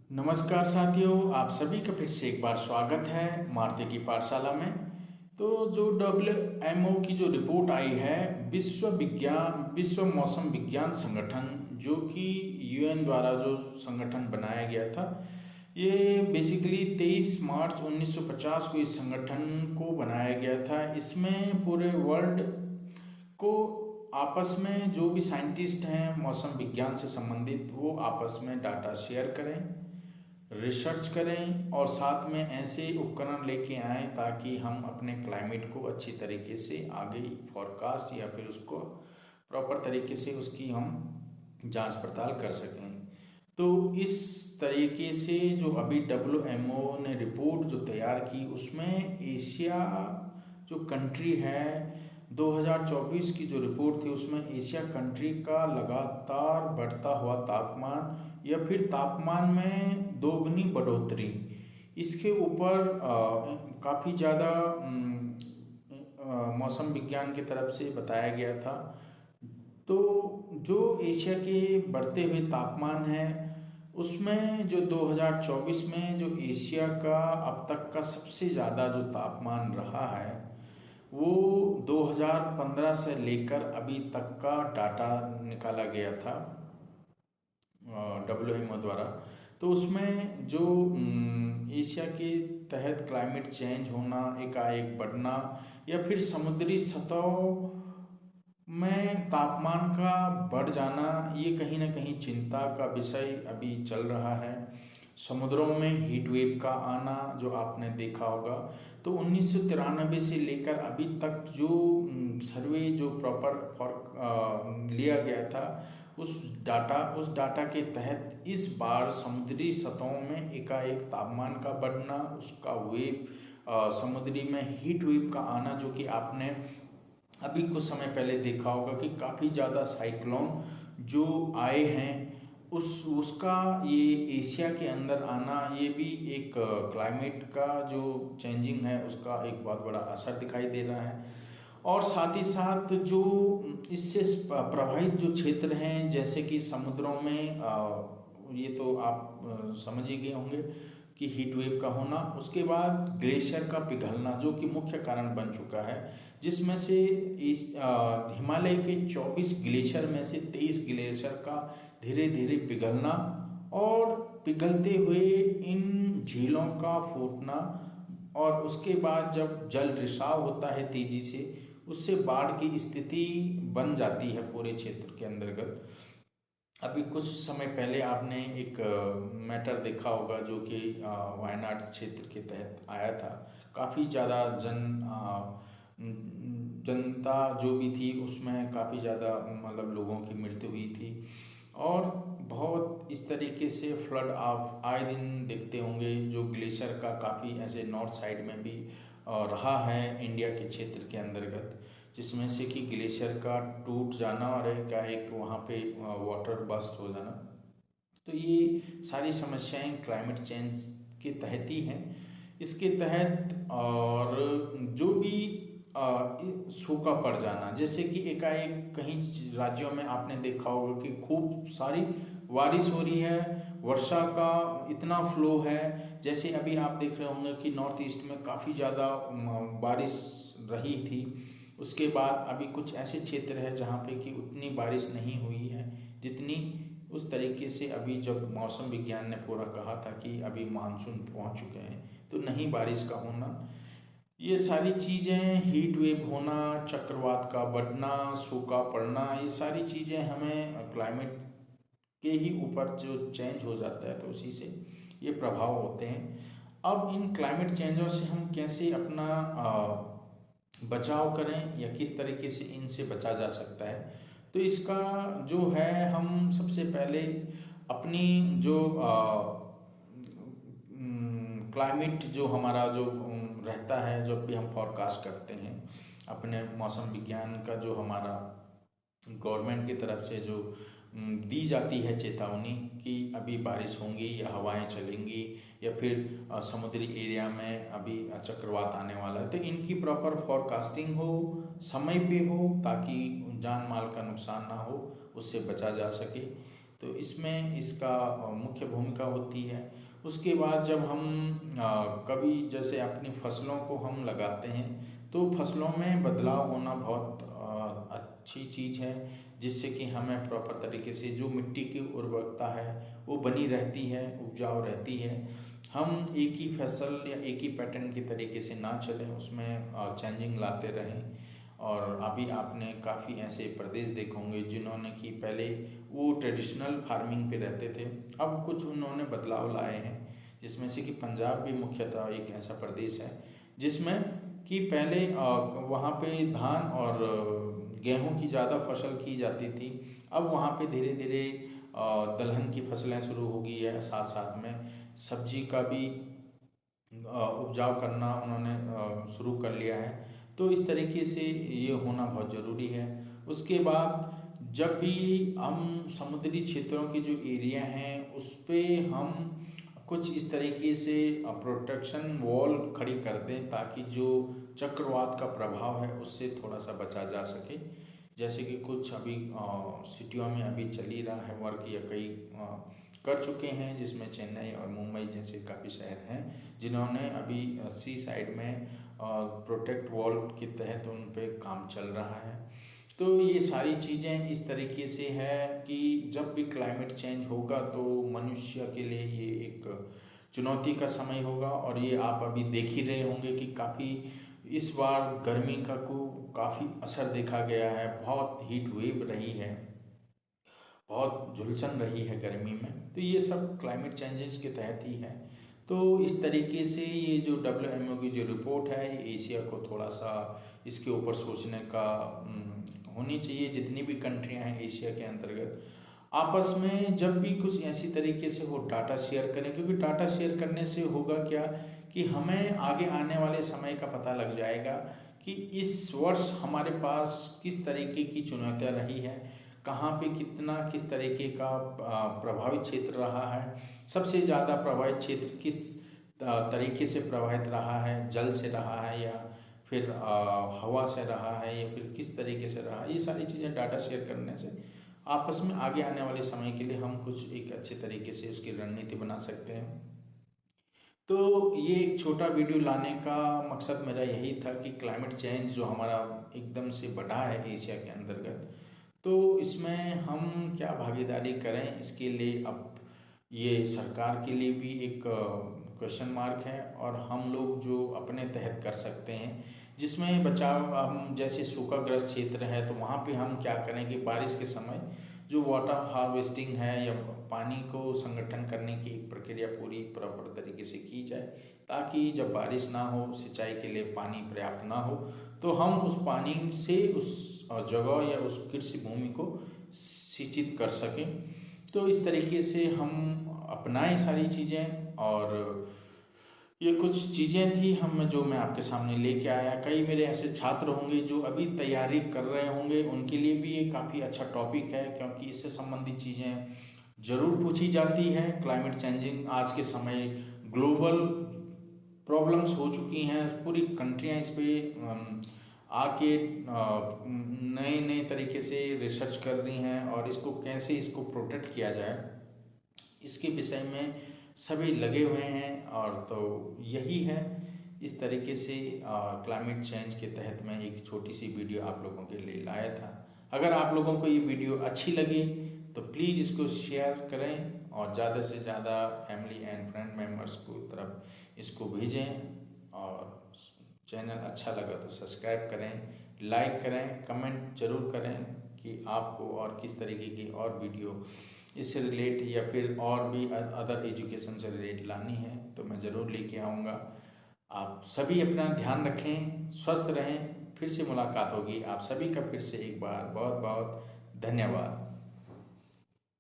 नमस्कार साथियों, आप सभी का फिर से एक बार स्वागत है मारुति की पाठशाला में। तो जो डब्ल्यूएमओ की जो रिपोर्ट आई है, विश्व मौसम विज्ञान संगठन, जो कि यूएन द्वारा जो संगठन बनाया गया था, ये बेसिकली 23 मार्च 1950 को इस संगठन को बनाया गया था। इसमें पूरे वर्ल्ड को आपस में जो भी साइंटिस्ट हैं मौसम विज्ञान से संबंधित, वो आपस में डाटा शेयर करें, रिसर्च करें और साथ में ऐसे उपकरण लेके आएँ ताकि हम अपने क्लाइमेट को अच्छी तरीके से आगे फॉरकास्ट या फिर उसको प्रॉपर तरीके से उसकी हम जांच पड़ताल कर सकें। तो इस तरीके से जो अभी डब्ल्यूएमओ ने रिपोर्ट जो तैयार की, उसमें एशिया जो कंट्री है, 2024 की जो रिपोर्ट थी उसमें एशिया कंट्री का लगातार बढ़ता हुआ तापमान या फिर तापमान में दोगुनी बढ़ोतरी, इसके ऊपर काफ़ी ज़्यादा मौसम विज्ञान की तरफ से बताया गया था। तो जो एशिया के बढ़ते हुए तापमान है, उसमें जो 2024 में जो एशिया का अब तक का सबसे ज़्यादा जो तापमान रहा है, वो 2015 से लेकर अभी तक का डाटा निकाला गया था डब्ल्यूएमओ द्वारा। तो उसमें जो एशिया के तहत क्लाइमेट चेंज होना, एकाएक बढ़ना या फिर समुद्री सतह में तापमान का बढ़ जाना, ये कहीं ना कहीं चिंता का विषय अभी चल रहा है। समुद्रों में हीट वेव का आना जो आपने देखा होगा, तो 1993 से लेकर अभी तक जो सर्वे जो प्रॉपर फॉर लिया गया था, उस डाटा के तहत इस बार समुद्री सतहों में एकाएक तापमान का बढ़ना, उसका वेव, समुद्री में हीट वेव का आना, जो कि आपने अभी कुछ समय पहले देखा होगा कि काफ़ी ज़्यादा साइक्लोन जो आए हैं, उसका ये एशिया के अंदर आना, ये भी एक क्लाइमेट का जो चेंजिंग है उसका एक बहुत बड़ा असर दिखाई दे रहा है। और साथ ही साथ जो इससे प्रभावित जो क्षेत्र हैं, जैसे कि समुद्रों में, ये तो आप समझ ही गए होंगे कि हीट वेव का होना, उसके बाद ग्लेशियर का पिघलना जो कि मुख्य कारण बन चुका है, जिसमें से इस हिमालय के 24 ग्लेशियर में से 23 ग्लेशियर का धीरे धीरे पिघलना और पिघलते हुए इन झीलों का फूटना, और उसके बाद जब जल रिसाव होता है तेजी से, उससे बाढ़ की स्थिति बन जाती है पूरे क्षेत्र के अंतर्गत। अभी कुछ समय पहले आपने एक मैटर देखा होगा जो कि वायनाड क्षेत्र के तहत आया था। काफ़ी ज़्यादा जनता जो भी थी उसमें काफ़ी ज़्यादा मतलब लोगों की मृत्यु हुई थी, और बहुत इस तरीके से फ्लड आप आए दिन देखते होंगे। जो ग्लेशियर का काफ़ी ऐसे नॉर्थ साइड में भी रहा है इंडिया के क्षेत्र के अंतर्गत, जिसमें से कि ग्लेशियर का टूट जाना और एक वहाँ पे वाटर बस्ट हो जाना। तो ये सारी समस्याएं क्लाइमेट चेंज के तहत ही हैं। इसके तहत और जो भी सूखा पड़ जाना, जैसे कि एकाएक कहीं राज्यों में आपने देखा होगा कि खूब सारी बारिश हो रही है, वर्षा का इतना फ्लो है। जैसे अभी आप देख रहे होंगे कि नॉर्थ ईस्ट में काफ़ी ज़्यादा बारिश रही थी। उसके बाद अभी कुछ ऐसे क्षेत्र है जहाँ पे कि उतनी बारिश नहीं हुई है जितनी उस तरीके से अभी जब मौसम विज्ञान ने पूरा कहा था कि अभी मानसून पहुँच चुके हैं, तो नहीं बारिश का होना, ये सारी चीज़ें, हीट वेव होना, चक्रवात का बढ़ना, सूखा पड़ना, ये सारी चीज़ें हमें क्लाइमेट के ही ऊपर जो चेंज हो जाता है तो उसी से ये प्रभाव होते हैं। अब इन क्लाइमेट चेंजों से हम कैसे अपना बचाव करें या किस तरीके से इनसे बचा जा सकता है, तो इसका जो है, हम सबसे पहले अपनी जो क्लाइमेट जो हमारा जो रहता है, जब भी हम फॉरकास्ट करते हैं अपने मौसम विज्ञान का, जो हमारा गवर्नमेंट की तरफ से जो दी जाती है चेतावनी कि अभी बारिश होंगी या हवाएं चलेंगी या फिर समुद्री एरिया में अभी चक्रवात आने वाला है, तो इनकी प्रॉपर फॉरकास्टिंग हो, समय पे हो, ताकि जान माल का नुकसान ना हो, उससे बचा जा सके। तो इसमें इसका मुख्य भूमिका होती है। उसके बाद जब हम कभी जैसे अपनी फसलों को हम लगाते हैं तो फसलों में बदलाव होना बहुत अच्छी चीज़ है, जिससे कि हमें प्रॉपर तरीके से जो मिट्टी की उर्वरकता है वो बनी रहती है, उपजाऊ रहती है। हम एक ही फसल या एक ही पैटर्न के तरीके से ना चलें, उसमें चेंजिंग लाते रहें। और अभी आपने काफ़ी ऐसे प्रदेश देखे होंगे जिन्होंने कि पहले वो ट्रेडिशनल फार्मिंग पे रहते थे, अब कुछ उन्होंने बदलाव लाए हैं, जिसमें से कि पंजाब भी मुख्यतः एक ऐसा प्रदेश है जिसमें कि पहले वहाँ पे धान और गेहूं की ज़्यादा फसल की जाती थी। अब वहाँ पे धीरे धीरे दलहन की फसलें शुरू हो गई है, साथ साथ में सब्जी का भी उपजाऊ करना उन्होंने शुरू कर लिया है। तो इस तरीके से ये होना बहुत ज़रूरी है। उसके बाद जब भी हम समुद्री क्षेत्रों के जो एरिया हैं उस पे हम कुछ इस तरीके से प्रोटेक्शन वॉल खड़ी कर दें, ताकि जो चक्रवात का प्रभाव है उससे थोड़ा सा बचा जा सके। जैसे कि कुछ अभी सिटियों में अभी चल ही रहा है वर्क, या कई कर चुके हैं, जिसमें चेन्नई और मुंबई जैसे काफ़ी शहर हैं जिन्होंने अभी सी साइड में प्रोटेक्ट वॉल के तहत उन पे काम चल रहा है। तो ये सारी चीज़ें इस तरीके से है कि जब भी क्लाइमेट चेंज होगा तो मनुष्य के लिए ये एक चुनौती का समय होगा। और ये आप अभी देख ही रहे होंगे कि काफ़ी इस बार गर्मी का को काफ़ी असर देखा गया है, बहुत हीट वेव रही है, बहुत झुलसन रही है गर्मी में। तो ये सब क्लाइमेट चेंजेस के तहत ही है। तो इस तरीके से ये जो WMO की जो रिपोर्ट है, ये एशिया को थोड़ा सा इसके ऊपर सोचने का होनी चाहिए। जितनी भी कंट्रियां हैं एशिया के अंतर्गत, आपस में जब भी कुछ ऐसी तरीके से वो डाटा शेयर करें, क्योंकि डाटा शेयर करने से होगा क्या कि हमें आगे आने वाले समय का पता लग जाएगा कि इस वर्ष हमारे पास किस तरीके की चुनौतियाँ रही है, कहाँ पे कितना किस तरीके का प्रभावित क्षेत्र रहा है, सबसे ज़्यादा प्रभावित क्षेत्र किस तरीके से प्रभावित रहा है, जल से रहा है या फिर हवा से रहा है या फिर किस तरीके से रहा है। ये सारी चीज़ें डाटा शेयर करने से आपस में आगे आने वाले समय के लिए हम कुछ एक अच्छे तरीके से उसकी रणनीति बना सकते हैं। तो ये एक छोटा वीडियो लाने का मकसद मेरा यही था कि क्लाइमेट चेंज जो हमारा एकदम से बढ़ा है एशिया के अंतर्गत, तो इसमें हम क्या भागीदारी करें, इसके लिए अब ये सरकार के लिए भी एक क्वेश्चन मार्क है, और हम लोग जो अपने तहत कर सकते हैं जिसमें बचाव, हम जैसे सूखाग्रस्त क्षेत्र है तो वहाँ पे हम क्या करें कि बारिश के समय जो वाटर हार्वेस्टिंग है या पानी को संगठन करने की एक प्रक्रिया पूरी प्रॉपर तरीके से की जाए, ताकि जब बारिश ना हो, सिंचाई के लिए पानी पर्याप्त ना हो, तो हम उस पानी से उस जगह या उस कृषि भूमि को सिंचित कर सकें। तो इस तरीके से हम अपनाएं सारी चीज़ें। और ये कुछ चीज़ें थी हम जो मैं आपके सामने लेके आया। कई मेरे ऐसे छात्र होंगे जो अभी तैयारी कर रहे होंगे, उनके लिए भी ये काफ़ी अच्छा टॉपिक है, क्योंकि इससे संबंधित चीज़ें ज़रूर पूछी जाती हैं। क्लाइमेट चेंजिंग आज के समय ग्लोबल प्रॉब्लम्स हो चुकी हैं, पूरी कंट्रियां इस पे आके नए नए तरीके से रिसर्च कर रही हैं, और इसको कैसे इसको प्रोटेक्ट किया जाए इसके विषय में सभी लगे हुए हैं। और तो यही है, इस तरीके से क्लाइमेट चेंज के तहत मैं एक छोटी सी वीडियो आप लोगों के लिए लाया था। अगर आप लोगों को ये वीडियो अच्छी लगी तो प्लीज़ इसको शेयर करें, और ज़्यादा से ज़्यादा फैमिली एंड फ्रेंड मेम्बर्स को तरफ इसको भेजें। और चैनल अच्छा लगा तो सब्सक्राइब करें, लाइक करें, कमेंट ज़रूर करें कि आपको और किस तरीके की और वीडियो इससे रिलेट या फिर और भी अदर एजुकेशन से रिलेट लानी है तो मैं ज़रूर लेके आऊँगा। आप सभी अपना ध्यान रखें, स्वस्थ रहें। फिर से मुलाकात होगी। आप सभी का फिर से एक बार बहुत बहुत धन्यवाद।